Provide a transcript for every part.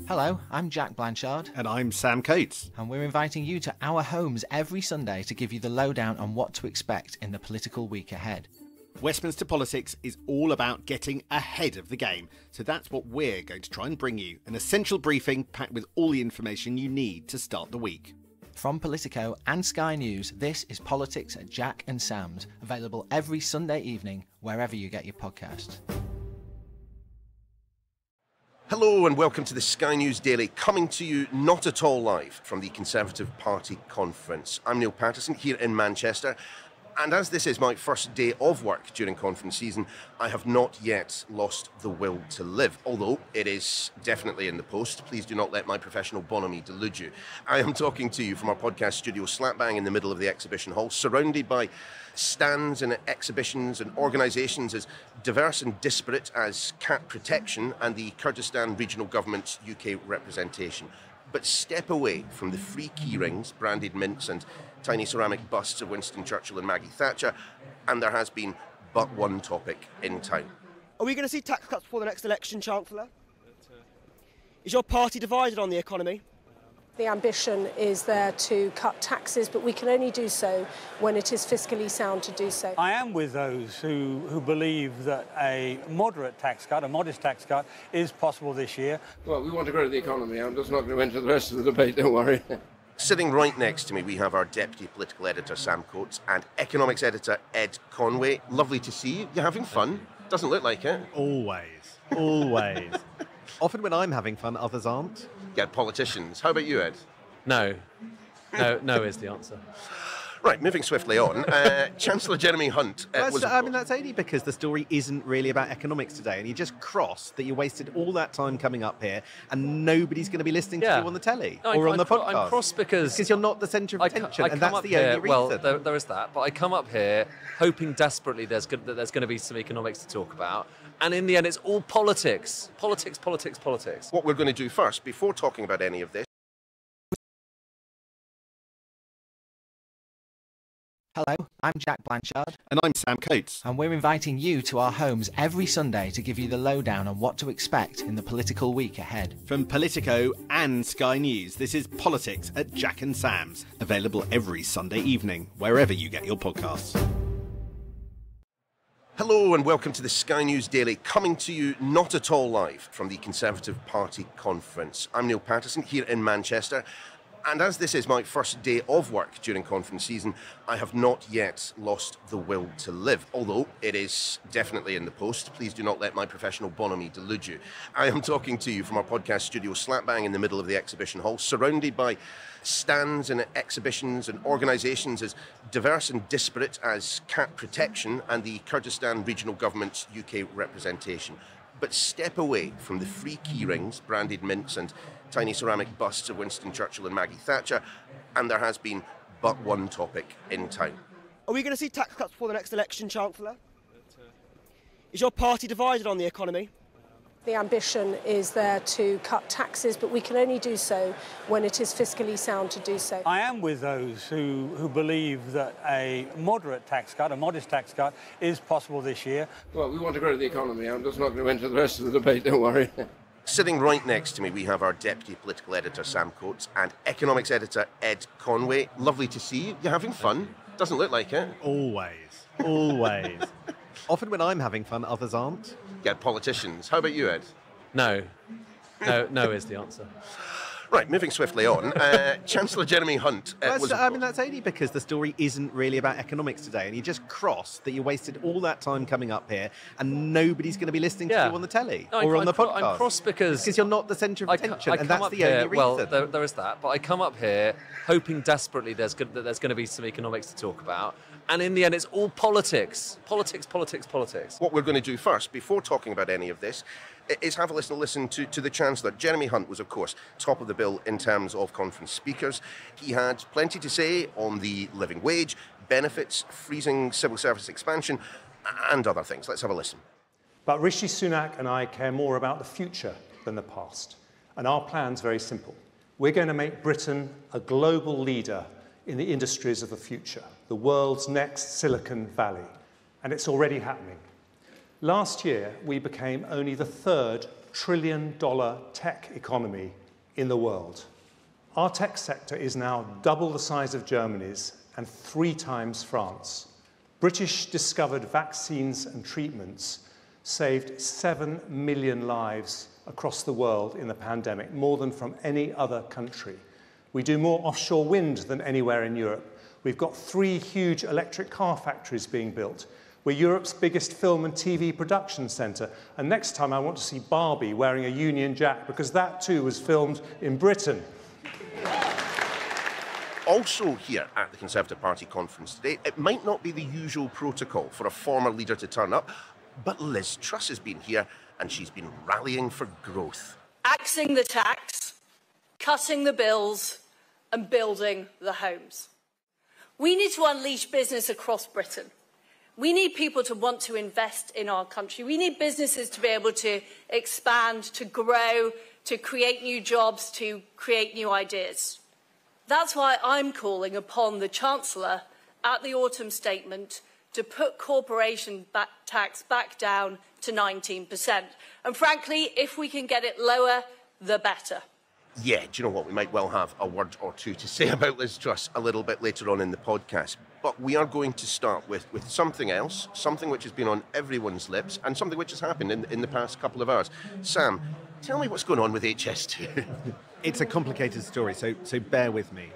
Hello, I'm Jack Blanchard. And I'm Sam Coates. And we're inviting you to our homes every Sunday to give you the lowdown on what to expect in the political week ahead. Westminster Politics is all about getting ahead of the game. So that's what we're going to try and bring you. An essential briefing packed with all the information you need to start the week. From Politico and Sky News, this is Politics at Jack and Sam's, available every Sunday evening, wherever you get your podcasts. Hello and welcome to the Sky News Daily, coming to you not at all live from the Conservative Party conference. I'm Neil Patterson here in Manchester, and as this is my first day of work during conference season, I have not yet lost the will to live, although it is definitely in the post. Please do not let my professional bonhomie delude you. I am talking to you from our podcast studio slap bang in the middle of the exhibition hall, surrounded by stands and exhibitions and organisations as diverse and disparate as Cat Protection and the Kurdistan Regional Government's UK representation. But step away from the free key rings, branded mints and tiny ceramic busts of Winston Churchill and Maggie Thatcher, and there has been but one topic in town. Are we going to see tax cuts before the next election, Chancellor? Is your party divided on the economy? The ambition is there to cut taxes, but we can only do so when it is fiscally sound to do so. I am with those who believe that a moderate tax cut, a modest tax cut, is possible this year. Well, we want to grow the economy. I'm just not going to enter the rest of the debate, don't worry. Sitting right next to me, we have our Deputy Political Editor, Sam Coates, and Economics Editor, Ed Conway. Lovely to see you. You're having fun? Doesn't look like it. Always. Always. Often when I'm having fun, others aren't. Yeah, politicians. How about you, Ed? No is the answer. Right, moving swiftly on. Chancellor Jeremy Hunt was... that's only because the story isn't really about economics today, and you just crossed that you wasted all that time coming up here, and nobody's going to be listening to you on the telly or on the podcast. I'm cross because you're not the centre of attention, and that's the only reason. Well, there is that, but I come up here hoping desperately that there's going to be some economics to talk about, and in the end, it's all politics. Politics. What we're going to do first, before talking about any of this, Hello, I'm Jack Blanchard. And I'm Sam Coates. And we're inviting you to our homes every Sunday to give you the lowdown on what to expect in the political week ahead. From Politico and Sky News, this is Politics at Jack and Sam's, available every Sunday evening, wherever you get your podcasts. Hello and welcome to the Sky News Daily, coming to you not at all live from the Conservative Party conference. I'm Neil Patterson here in Manchester, and as this is my first day of work during conference season, I have not yet lost the will to live, although it is definitely in the post. Please do not let my professional bonhomie delude you. I am talking to you from our podcast studio slap bang in the middle of the exhibition hall, surrounded by stands and exhibitions and organisations as diverse and disparate as Cat Protection and the Kurdistan Regional Government's UK representation. But step away from the free key rings, branded mints and tiny ceramic busts of Winston Churchill and Maggie Thatcher, and there has been but one topic in town. Are we going to see tax cuts before the next election, Chancellor? Is your party divided on the economy? The ambition is there to cut taxes, but we can only do so when it is fiscally sound to do so. I am with those who believe that a moderate tax cut, a modest tax cut, is possible this year. Well, we want to grow the economy. I'm just not going to enter the rest of the debate, don't worry. Sitting right next to me, we have our Deputy Political Editor, Sam Coates, and Economics Editor, Ed Conway. Lovely to see you. You're having fun? Doesn't look like it. Always. Always. Often when I'm having fun, others aren't. Yeah, politicians. How about you, Ed? No is the answer. Right, moving swiftly on. Chancellor Jeremy Hunt was... that's only because the story isn't really about economics today, and you just crossed that you wasted all that time coming up here, and nobody's going to be listening to you on the telly or on the podcast. I'm cross because you're not the centre of attention, and that's the only reason. Well, there is that, but I come up here hoping desperately that there's going to be some economics to talk about, and in the end, it's all politics. Politics. What we're going to do first, before talking about any of this, is have a listen to the Chancellor. Jeremy Hunt was, of course, top of the bill in terms of conference speakers. He had plenty to say on the living wage, benefits, freezing civil service expansion, and other things. Let's have a listen. But Rishi Sunak and I care more about the future than the past. And our plan's very simple. We're going to make Britain a global leader in the industries of the future, the world's next Silicon Valley. And it's already happening. Last year, we became only the third trillion-dollar tech economy in the world. Our tech sector is now double the size of Germany's and 3 times France. British-discovered vaccines and treatments saved 7 million lives across the world in the pandemic, more than from any other country. We do more offshore wind than anywhere in Europe. We've got 3 huge electric car factories being built. We're Europe's biggest film and TV production centre. And next time I want to see Barbie wearing a Union Jack, because that too was filmed in Britain. Also here at the Conservative Party conference today, it might not be the usual protocol for a former leader to turn up, but Liz Truss has been here and she's been rallying for growth. Axing the tax, cutting the bills and building the homes. We need to unleash business across Britain. We need people to want to invest in our country. We need businesses to be able to expand, to grow, to create new jobs, to create new ideas. That's why I'm calling upon the Chancellor at the autumn statement to put corporation tax back down to 19%. And frankly, if we can get it lower, the better. Yeah, do you know what? We might well have a word or two to say about Liz Truss a little bit later on in the podcast. But we are going to start with something else, something which has been on everyone's lips and something which has happened in the past couple of hours. Sam, tell me what's going on with HS2. It's a complicated story, so bear with me.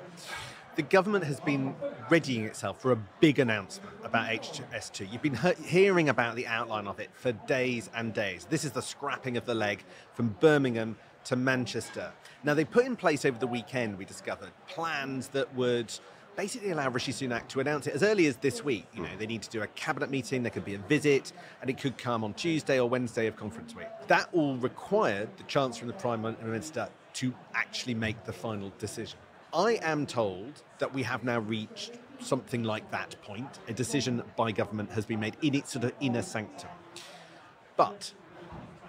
The government has been readying itself for a big announcement about HS2. You've been hearing about the outline of it for days and days. This is the scrapping of the leg from Birmingham to Manchester. Now, they put in place over the weekend, we discovered, plans that would basically allow Rishi Sunak to announce it as early as this week. You know, they need to do a cabinet meeting, there could be a visit, and it could come on Tuesday or Wednesday of conference week. That all required the Chancellor and the Prime Minister to actually make the final decision. I am told that we have now reached something like that point. A decision by government has been made in its sort of inner sanctum. But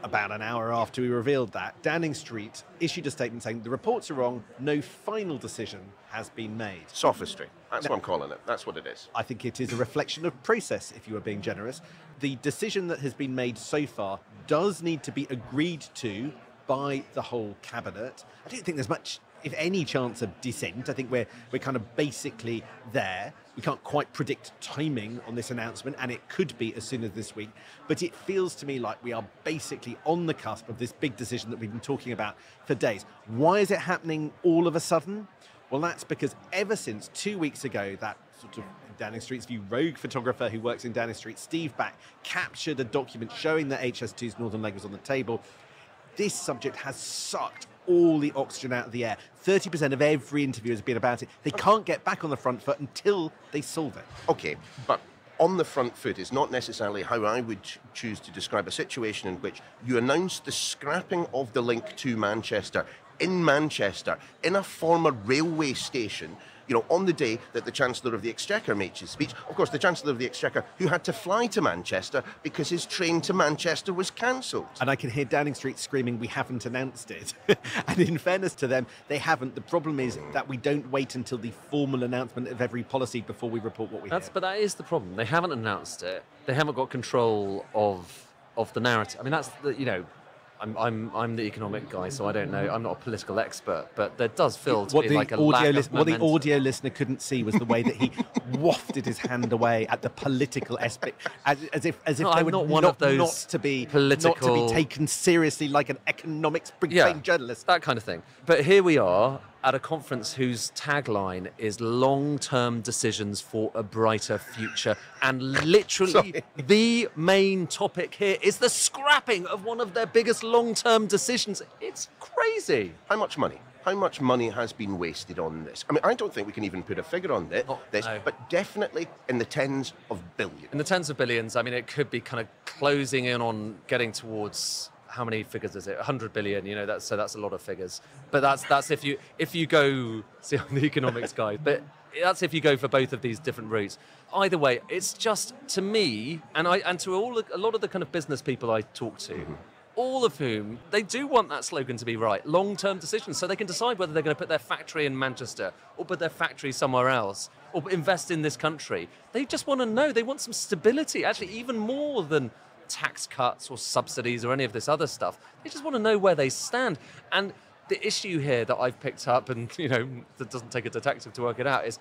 about an hour after we revealed that, Downing Street issued a statement saying the reports are wrong, no final decision has been made. Sophistry. That's what I'm calling it. That's what it is. I think it is a reflection of process, if you were being generous. The decision that has been made so far does need to be agreed to by the whole cabinet. I don't think there's much, if any, chance of dissent. I think we're kind of basically there. We can't quite predict timing on this announcement, and it could be as soon as this week. But it feels to me like we are basically on the cusp of this big decision that we've been talking about for days. Why is it happening all of a sudden? Well, that's because ever since 2 weeks ago, that sort of Downing Street's View rogue photographer who works in Downing Street, Steve Back, captured a document showing that HS2's northern leg was on the table. This subject has sucked all the oxygen out of the air. 30% of every interview has been about it. They can't get back on the front foot until they solve it. OK, but on the front foot is not necessarily how I would choose to describe a situation in which you announce the scrapping of the link to Manchester in Manchester, in a former railway station, you know, on the day that the Chancellor of the Exchequer made his speech. Of course, the Chancellor of the Exchequer, who had to fly to Manchester because his train to Manchester was cancelled. And I can hear Downing Street screaming, we haven't announced it. And in fairness to them, they haven't. The problem is that we don't wait until the formal announcement of every policy before we report what we hear. But that is the problem. They haven't announced it. They haven't got control of the narrative. I mean, that's the, you know, I'm the economic guy, so I don't know. I'm not a political expert, but there does feel to be like a lack of momentum. What the audio listener couldn't see was the way that he wafted his hand away at the political aspect, as if they were not to be taken seriously like an economics big-brain journalist. That kind of thing. But here we are at a conference whose tagline is long-term decisions for a brighter future. And literally the main topic here is the scrapping of one of their biggest long-term decisions. It's crazy. How much money? How much money has been wasted on this? I mean, I don't think we can even put a figure on this, but definitely in the tens of billions. In the tens of billions. I mean, it could be kind of closing in on getting towards... How many figures is it? 100 billion, you know, that's a lot of figures. But that's if you go, see, I'm the economics guy, but that's if you go for both of these different routes. Either way, it's just, to me, and to a lot of the kind of business people I talk to, all of whom, they do want that slogan to be right, long-term decisions, so they can decide whether they're going to put their factory in Manchester or put their factory somewhere else or invest in this country. They just want to know, they want some stability, actually even more than tax cuts or subsidies or any of this other stuff. They just want to know where they stand. And the issue here that I've picked up, and that doesn't take a detective to work it out, is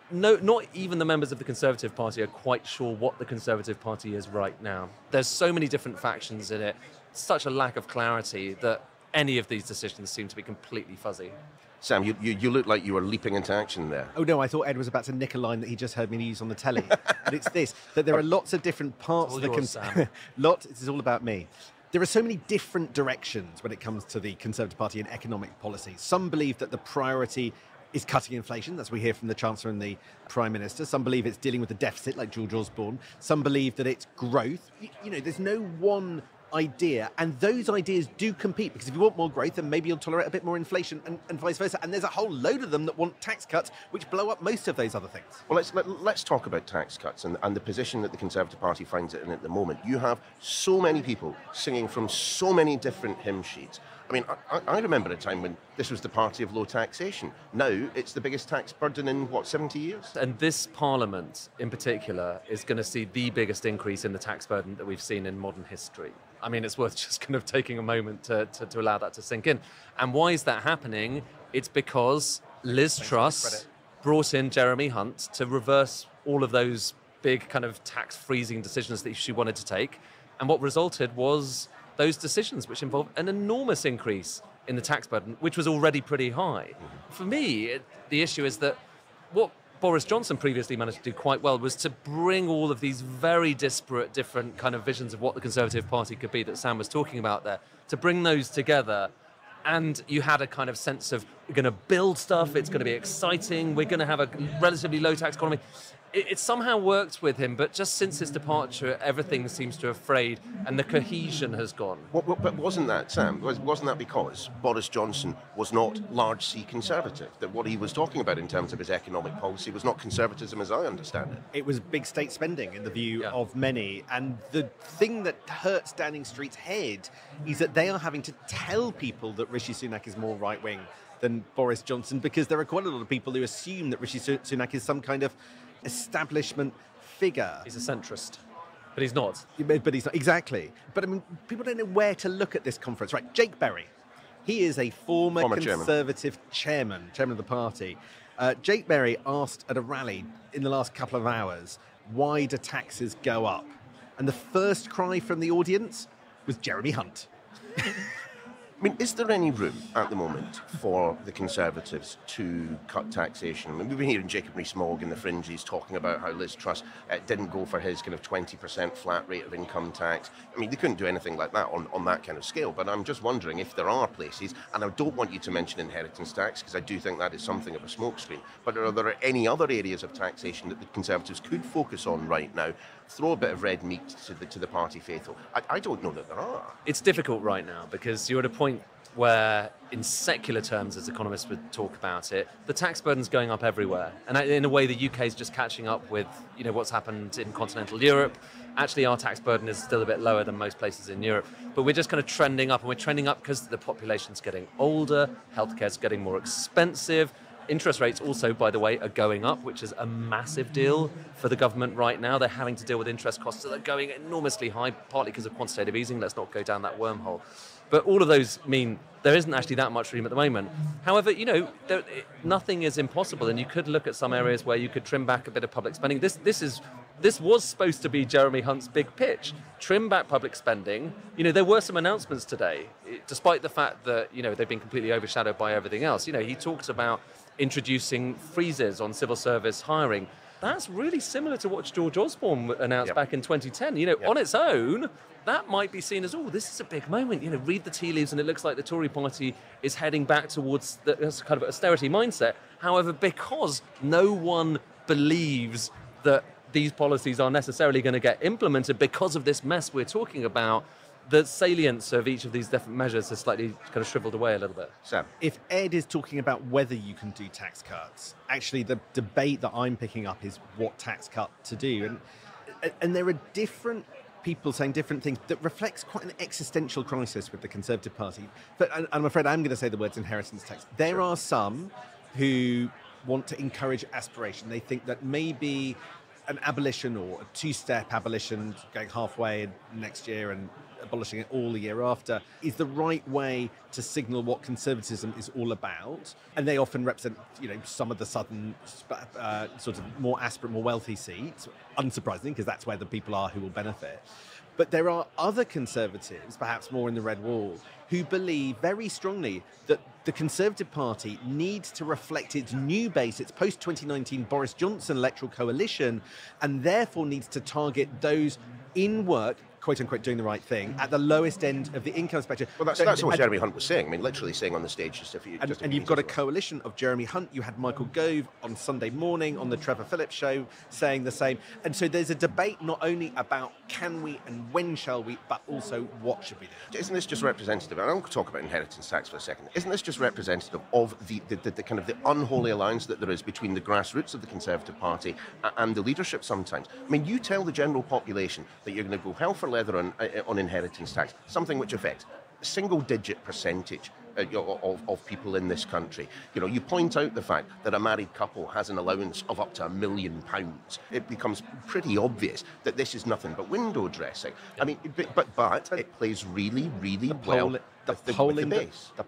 not even the members of the Conservative Party are quite sure what the Conservative Party is right now. There's so many different factions in it, such a lack of clarity that any of these decisions seem to be completely fuzzy. Sam, you look like you were leaping into action there. Oh no, I thought Ed was about to nick a line that he just heard me use on the telly. And it's this, that there are lots of different parts of the this is all about me. There are so many different directions when it comes to the Conservative Party and economic policy. Some believe that the priority is cutting inflation, that's what we hear from the Chancellor and the Prime Minister. Some believe it's dealing with the deficit, like George Osborne. Some believe that it's growth. There's no one idea, and those ideas do compete, because if you want more growth, then maybe you'll tolerate a bit more inflation, and vice versa. And there's a whole load of them that want tax cuts, which blow up most of those other things. Well, let's talk about tax cuts and the position that the Conservative Party finds it in at the moment. You have so many people singing from so many different hymn sheets. I mean, I remember a time when this was the party of low taxation. Now it's the biggest tax burden in, 70 years? And this Parliament, in particular, is going to see the biggest increase in the tax burden that we've seen in modern history. I mean, it's worth just kind of taking a moment to allow that to sink in. And why is that happening? It's because Liz Truss brought in Jeremy Hunt to reverse all of those big kind of tax freezing decisions that she wanted to take. And what resulted was those decisions, which involve an enormous increase in the tax burden, which was already pretty high. For me, the issue is that what Boris Johnson previously managed to do quite well was to bring all of these very disparate, different kind of visions of what the Conservative Party could be that Sam was talking about there, to bring those together. And you had a kind of sense of, we're going to build stuff, it's going to be exciting, we're going to have a relatively low tax economy. It somehow worked with him, but just since his departure, everything seems to have frayed and the cohesion has gone. But wasn't that, Sam, wasn't that because Boris Johnson was not large C conservative? That what he was talking about in terms of his economic policy was not conservatism as I understand it? It was big state spending in the view of many. And the thing that hurts Downing Street's head is that they are having to tell people that Rishi Sunak is more right-wing than Boris Johnson, because there are quite a lot of people who assume that Rishi Sunak is some kind of establishment figure. He's a centrist, but he's not. But he's not, exactly. But I mean, people don't know where to look at this conference. Right, Jake Berry, he is a former Conservative chairman of the party. Jake Berry asked at a rally in the last couple of hours, why do taxes go up? And the first cry from the audience was Jeremy Hunt. I mean, is there any room at the moment for the Conservatives to cut taxation? I mean, we've been hearing Jacob Rees-Mogg in the fringes talking about how Liz Truss didn't go for his kind of 20% flat rate of income tax. I mean, they couldn't do anything like that on that kind of scale, but I'm just wondering if there are places, and I don't want you to mention inheritance tax, because I do think that is something of a smokescreen, but are there any other areas of taxation that the Conservatives could focus on right now, throw a bit of red meat to the party faithful? I don't know that there are. It's difficult right now, because you're at a point where, in secular terms, as economists would talk about it, the tax burden's going up everywhere. And in a way, the UK is just catching up with, what's happened in continental Europe. Actually, our tax burden is still a bit lower than most places in Europe. But we're just kind of trending up, and we're trending up because the population's getting older, healthcare's getting more expensive. Interest rates also, by the way, are going up, which is a massive deal for the government right now. They're having to deal with interest costs that are going enormously high, partly because of quantitative easing. Let's not go down that wormhole. But all of those mean there isn't actually that much room at the moment. However, nothing is impossible, and you could look at some areas where you could trim back a bit of public spending. This was supposed to be Jeremy Hunt's big pitch. Trim back public spending. There were some announcements today, despite the fact that, they've been completely overshadowed by everything else. He talks about introducing freezes on civil service hiring. That's really similar to what George Osborne announced back in 2010. On its own, that might be seen as, this is a big moment. Read the tea leaves and it looks like the Tory party is heading back towards this kind of austerity mindset. However, because no one believes that these policies are necessarily going to get implemented because of this mess we're talking about, the salience of each of these different measures has slightly kind of shriveled away a little bit. Sam, if Ed is talking about whether you can do tax cuts, actually the debate that I'm picking up is what tax cut to do. And there are different people saying different things that reflects quite an existential crisis with the Conservative Party. But I'm afraid I'm going to say the words inheritance tax. There are some who want to encourage aspiration. They think that maybe an abolition or a two-step abolition, going halfway next year and abolishing it all the year after, is the right way to signal what conservatism is all about. And they often represent, some of the southern sort of more aspirant, more wealthy seats, unsurprisingly, because that's where the people are who will benefit. But there are other conservatives, perhaps more in the red wall, who believe very strongly that the Conservative Party needs to reflect its new base, its post-2019 Boris Johnson electoral coalition, and therefore needs to target those in work, quote-unquote, doing the right thing, at the lowest end of the income spectrum. Well, that's what Jeremy Hunt was saying. I mean, literally saying on the stage just a few... And you've got a coalition of Jeremy Hunt. You had Michael Gove on Sunday morning on the Trevor Phillips show saying the same. And so there's a debate not only about can we and when shall we, but also what should we do. Isn't this just representative, and I want to talk about inheritance tax for a second, isn't this just representative of the kind of the unholy alliance that there is between the grassroots of the Conservative Party and the leadership sometimes? I mean, you tell the general population that you're going to go hell for leather on inheritance tax, something which affects a single-digit percentage of people in this country. You point out the fact that a married couple has an allowance of up to £1 million. It becomes pretty obvious that this is nothing but window dressing. I mean, but it plays really, really well. The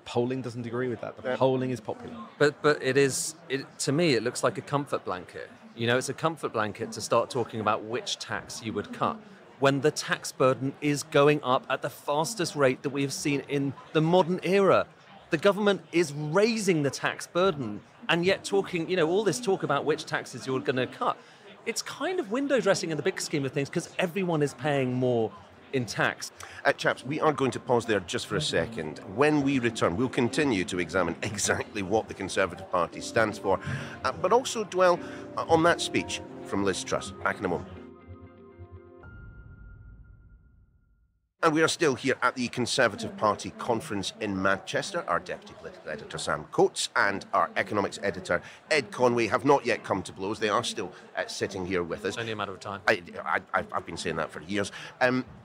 polling doesn't agree with that. The polling is popular. But to me, it looks like a comfort blanket. It's a comfort blanket to start talking about which tax you would cut, when the tax burden is going up at the fastest rate that we have seen in the modern era. The government is raising the tax burden, and yet talking, all this talk about which taxes you're going to cut. It's kind of window dressing in the big scheme of things, because everyone is paying more in tax. Chaps, we are going to pause there just for a second. When we return, we'll continue to examine exactly what the Conservative Party stands for, but also dwell on that speech from Liz Truss. Back in a moment. And we are still here at the Conservative Party conference in Manchester. Our Deputy Political Editor, Sam Coates, and our Economics Editor, Ed Conway, have not yet come to blows. They are still sitting here with us. It's only a matter of time. I've been saying that for years.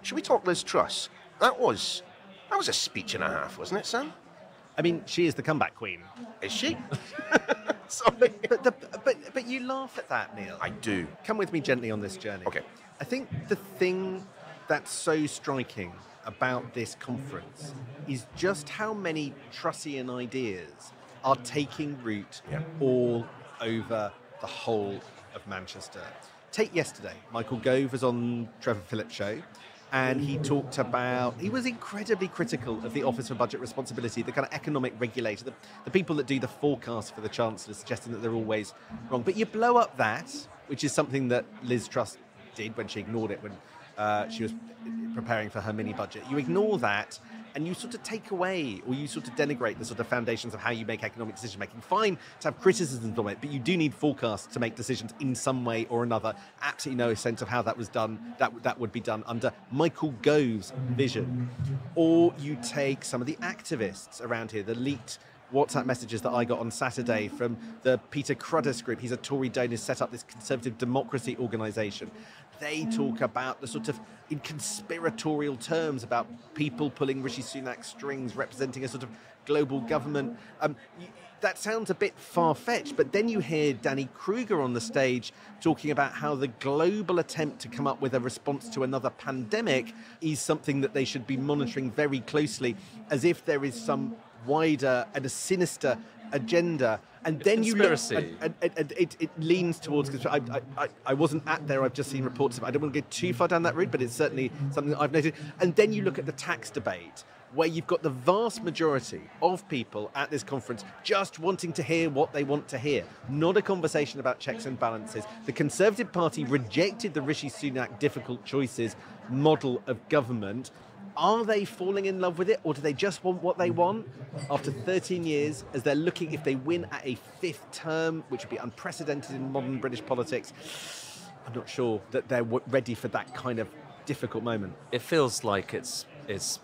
Should we talk Liz Truss? That was a speech and a half, wasn't it, Sam? I mean, she is the comeback queen. Is she? Sorry. But you laugh at that, Neil. I do. Come with me gently on this journey. Okay. I think the thing that's so striking about this conference is just how many Trussian ideas are taking root all over the whole of Manchester. Take yesterday. Michael Gove was on Trevor Phillips' show, and he was incredibly critical of the Office for Budget Responsibility, the kind of economic regulator, the people that do the forecast for the Chancellor, suggesting that they're always wrong. But you blow up that, which is something that Liz Truss did when she ignored it when she was preparing for her mini budget. You ignore that and you sort of take away, or you sort of denigrate the sort of foundations of how you make economic decision making. Fine to have criticisms of it, but you do need forecasts to make decisions in some way or another. Absolutely no sense of how that was done. That would be done under Michael Gove's vision. Or you take some of the activists around here, the leaked WhatsApp messages that I got on Saturday from the Peter Cruddas group. He's a Tory donor who's set up this Conservative Democracy organisation. They talk about the sort of, in conspiratorial terms, about people pulling Rishi Sunak's strings, representing a sort of global government. That sounds a bit far-fetched, but then you hear Danny Kruger on the stage talking about how the global attempt to come up with a response to another pandemic is something that they should be monitoring very closely, as if there is some wider and a sinister agenda. And then conspiracy. You look, and it leans towards. I wasn't at there. I've just seen reports of it. I don't want to go too far down that route, but it's certainly something that I've noted. And then you look at the tax debate, where you've got the vast majority of people at this conference just wanting to hear what they want to hear, not a conversation about checks and balances. The Conservative Party rejected the Rishi Sunak difficult choices model of government. Are they falling in love with it, or do they just want what they want after 13 years, as they're looking, if they win at a fifth term, which would be unprecedented in modern British politics? I'm not sure that they're ready for that kind of difficult moment. It feels like it's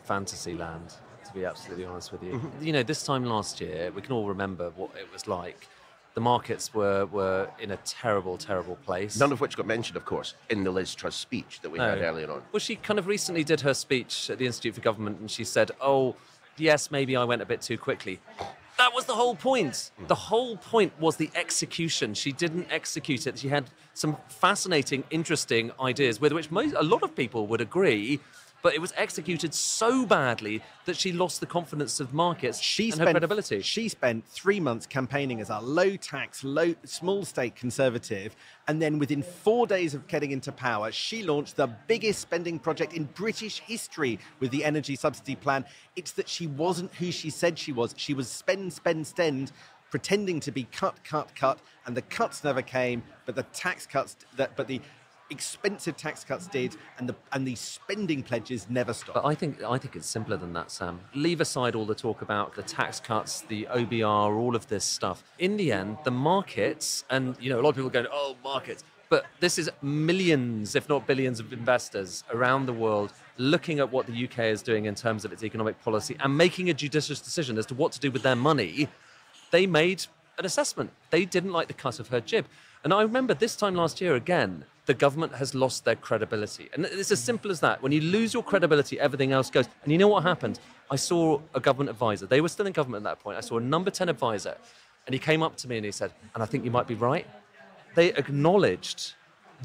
fantasy land, to be absolutely honest with you. Mm-hmm. You know, this time last year, we can all remember what it was like. The markets were in a terrible, terrible place. None of which got mentioned, of course, in the Liz Truss speech that we had earlier on. Well, she kind of recently did her speech at the Institute for Government, and she said, oh, yes, maybe I went a bit too quickly. That was the whole point. The whole point was the execution. She didn't execute it. She had some fascinating, interesting ideas with which a lot of people would agree, but it was executed so badly that she lost the confidence of markets and her credibility. She spent 3 months campaigning as a low-tax, small state conservative, and then within 4 days of getting into power, she launched the biggest spending project in British history with the energy subsidy plan. It's that she wasn't who she said she was. She was spend, pretending to be cut, and the cuts never came, but the tax cuts, but the expensive tax cuts did, and the spending pledges never stopped. But I think it's simpler than that, Sam. Leave aside all the talk about the tax cuts, the OBR, all of this stuff. In the end, the markets, and a lot of people go, oh, markets, but this is millions, if not billions, of investors around the world looking at what the UK is doing in terms of its economic policy and making a judicious decision as to what to do with their money. They made an assessment. They didn't like the cut of her jib. And I remember this time last year again, the government has lost their credibility. And it's as simple as that. When you lose your credibility, everything else goes. And you know what happened? I saw a government advisor. They were still in government at that point. I saw a number 10 advisor. And he came up to me and he said, and I think you might be right. They acknowledged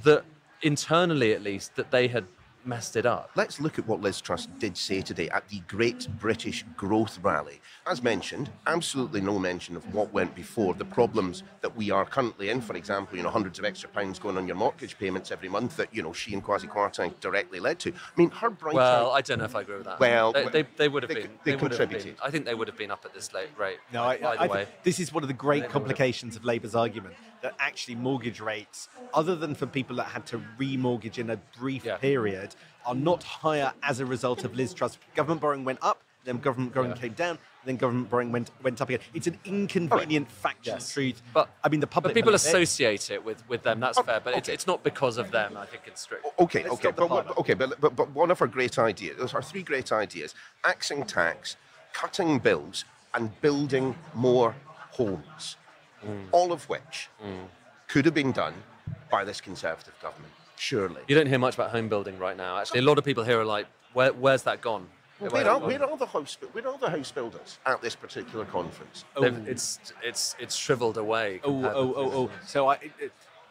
that internally, at least, that they had messed it up. Let's look at what Liz Truss did say today at the Great British Growth Rally. As mentioned, absolutely no mention of what went before, the problems that we are currently in. For example, hundreds of extra pounds going on your mortgage payments every month that, she and Kwasi Kwarteng directly led to. I mean, her bright... Well, I don't know if I agree with that. Well, they would have been. They contributed. I think they would have been up at this late rate. No, I think this is one of the great complications of Labour's argument, that actually mortgage rates, other than for people that had to remortgage in a brief period, are not higher as a result of Liz Truss. Government borrowing went up, then government borrowing came down, then government borrowing went up again. It's an inconvenient factual truth. But I mean, the public. But people associate it with them. That's fair. But it's not because of them. I think it's strict. But one of our great ideas, those are 3 great ideas: axing tax, cutting bills, and building more homes. All of which could have been done by this Conservative government. Surely. You don't hear much about home building right now. Actually, a lot of people here are like, where's that gone? Where are the house builders at this particular conference? It's shriveled away. So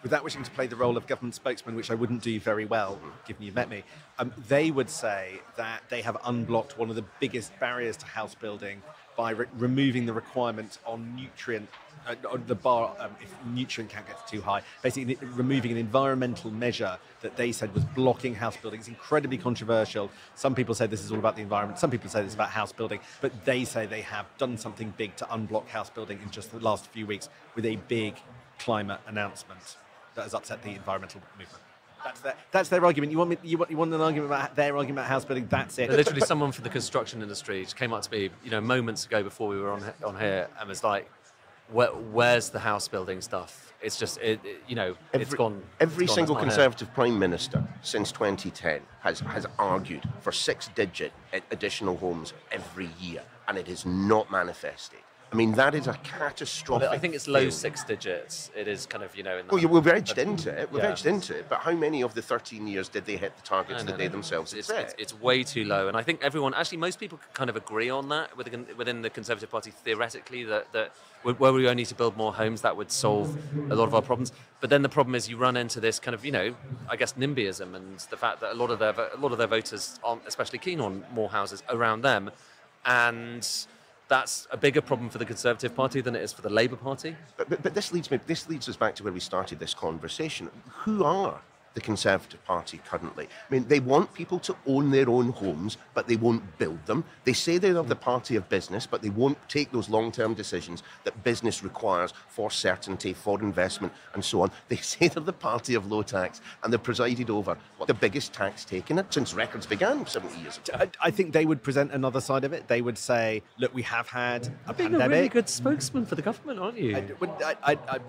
without wishing to play the role of government spokesman, which I wouldn't do very well, given you've met me, they would say that they have unblocked one of the biggest barriers to house building by removing the requirement on nutrient, on the bar, if nutrient count gets too high, basically removing an environmental measure that they said was blocking house building. It's incredibly controversial. Some people say this is all about the environment. Some people say this is about house building. But they say they have done something big to unblock house building in just the last few weeks with a big climate announcement that has upset the environmental movement. That's their argument. You want an argument about their argument about house building? That's it. Literally, someone from the construction industry came up to me, moments ago before we were on here, and was like, "Where's the house building stuff? It's just, it's gone." Every single Conservative Prime Minister since 2010 has argued for 6-digit additional homes every year, and it is not manifested. I mean, that is a catastrophic. I think it's low 6 digits. It is kind of, in the... Well, we've edged into it. Edged into it. But how many of the 13 years did they hit the targets that they themselves had set? It's way too low. And I think most people kind of agree on that within the Conservative Party, theoretically, that were we only to build more homes, that would solve a lot of our problems. But then the problem is you run into this kind of, I guess, NIMBYism, and the fact that a lot of their voters aren't especially keen on more houses around them. And that's a bigger problem for the Conservative Party than it is for the Labour Party. But this leads us back to where we started this conversation. Who are the Conservative Party currently? I mean, they want people to own their own homes, but they won't build them. They say they're the party of business, but they won't take those long-term decisions that business requires for certainty, for investment, and so on. They say they're the party of low tax, and they're presided over the biggest tax taken since records began 70 years ago. I think they would present another side of it. They would say, look, we have had a pandemic. You're a really good spokesman for the government, aren't you?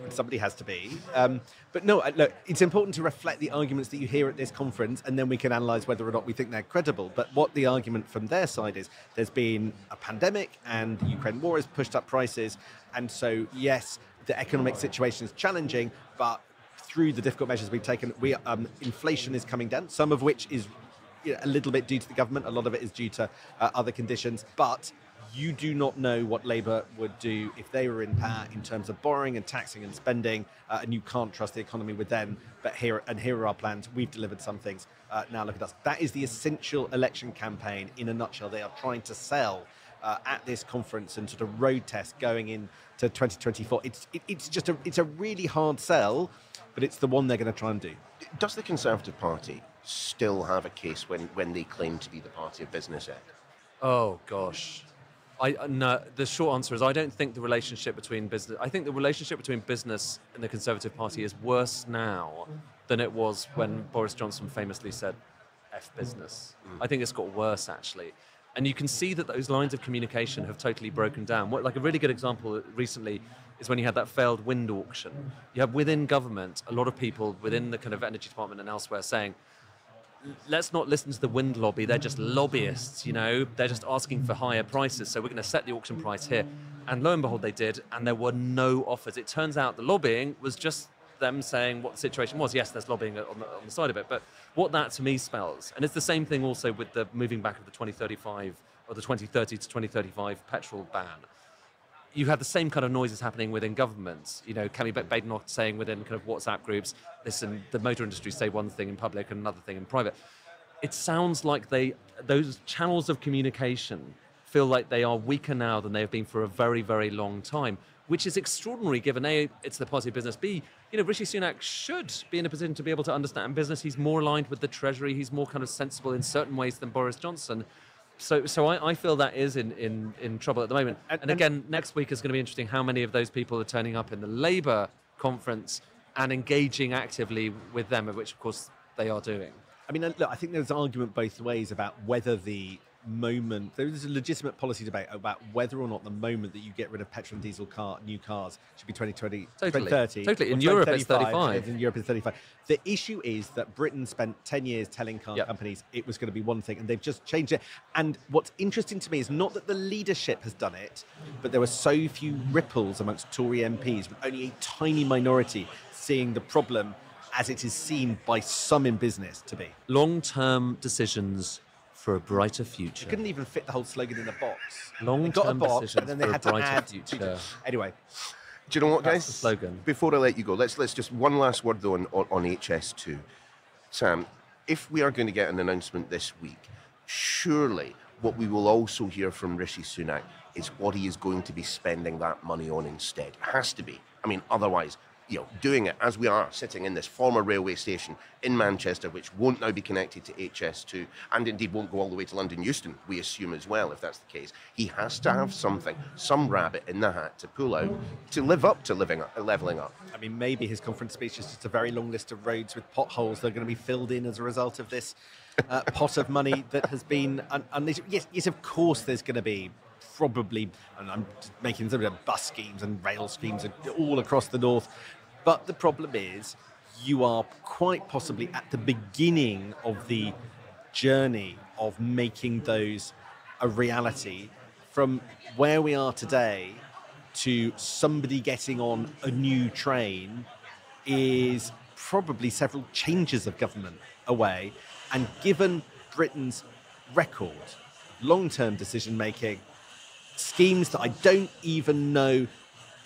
Somebody has to be. But no, look, it's important to reflect the arguments that you hear at this conference, and then we can analyse whether or not we think they're credible. But what the argument from their side is, there's been a pandemic and the Ukraine war has pushed up prices. And so, yes, the economic situation is challenging, but through the difficult measures we've taken, inflation is coming down, some of which is a little bit due to the government. A lot of it is due to other conditions. But You do not know what Labour would do if they were in power in terms of borrowing and taxing and spending, and you can't trust the economy with them. But here are our plans. We've delivered some things. Now look at us. That is the essential election campaign in a nutshell. They are trying to sell at this conference and sort of road test going into 2024. It's a really hard sell, but it's the one they're going to try and do. Does the Conservative Party still have a case when they claim to be the party of business, Ed? Oh gosh. No, the short answer is I don't think the relationship between business... I think the relationship between business and the Conservative Party is worse now than it was when Boris Johnson famously said, F business. I think it's got worse, actually. And you can see that those lines of communication have totally broken down. Like a really good example recently is when you had that failed wind auction. You have within government, a lot of people within the kind of energy department and elsewhere saying, let's not listen to the wind lobby. They're just lobbyists, you know. They're just asking for higher prices. So we're going to set the auction price here. And lo and behold, they did. And there were no offers. It turns out the lobbying was just them saying what the situation was. Yes, there's lobbying on the side of it. But what that to me spells, and it's the same thing also with the moving back of the 2035 or the 2030 to 2035 petrol ban. You had the same kind of noises happening within governments. You know, Kemi Badenoch saying within kind of WhatsApp groups, listen, the motor industry say one thing in public and another thing in private. It sounds like those channels of communication feel like they are weaker now than they have been for a very, very long time, which is extraordinary given A, it's the party of business, B, you know, Rishi Sunak should be in a position to be able to understand business. He's more aligned with the Treasury. He's more kind of sensible in certain ways than Boris Johnson. So I feel that is in trouble at the moment. And again, next week is going to be interesting how many of those people are turning up in the Labour conference and engaging actively with them, which of course they are doing. I mean, look, I think there's an argument both ways about whether the moment, there's a legitimate policy debate about whether or not the moment that you get rid of petrol and diesel new cars should be 2020, Totally. 2030. Totally. In Europe, it's 35. In Europe, it's 35. The issue is that Britain spent 10 years telling car Yep. companies it was going to be one thing, and they've just changed it. And what's interesting to me is not that the leadership has done it, but there were so few ripples amongst Tory MPs, with only a tiny minority seeing the problem as it is seen by some in business to be. Long-term decisions for a brighter future. You couldn't even fit the whole slogan in a box. Long-term decisions and then they for had a to brighter add future. Anyway. Do you know what, That's guys? the slogan. Before I let you go, let's just one last word though on HS2. Sam, if we are going to get an announcement this week, surely what we will also hear from Rishi Sunak is what he is going to be spending that money on instead. It has to be. I mean, otherwise, you know, doing it as we are sitting in this former railway station in Manchester, which won't now be connected to HS2, and indeed won't go all the way to London Euston, we assume as well, if that's the case. He has to have something, some rabbit in the hat to pull out to live up to levelling up. I mean, maybe his conference speech is just a very long list of roads with potholes that are going to be filled in as a result of this pot of money that has been unleashed. Yes, of course there's going to be probably, and I'm making some bus schemes and rail schemes all across the north. But the problem is you are quite possibly at the beginning of the journey of making those a reality. From where we are today to somebody getting on a new train is probably several changes of government away. And given Britain's record, long-term decision-making, schemes that I don't even know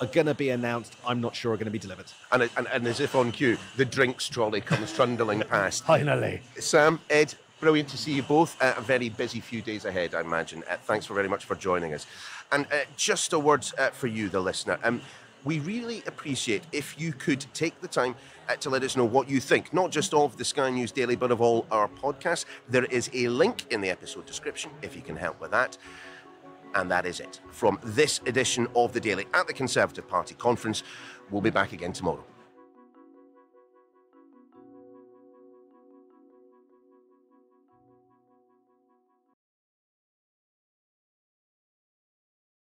are going to be announced, I'm not sure are going to be delivered. And as if on cue, the drinks trolley comes trundling past. Finally. Sam, Ed, brilliant to see you both. A very busy few days ahead, I imagine. Thanks very much for joining us. And just a word for you, the listener. We really appreciate if you could take the time to let us know what you think, not just of the Sky News Daily, but of all our podcasts. There is a link in the episode description if you can help with that. And that is it from this edition of The Daily at the Conservative Party conference. We'll be back again tomorrow.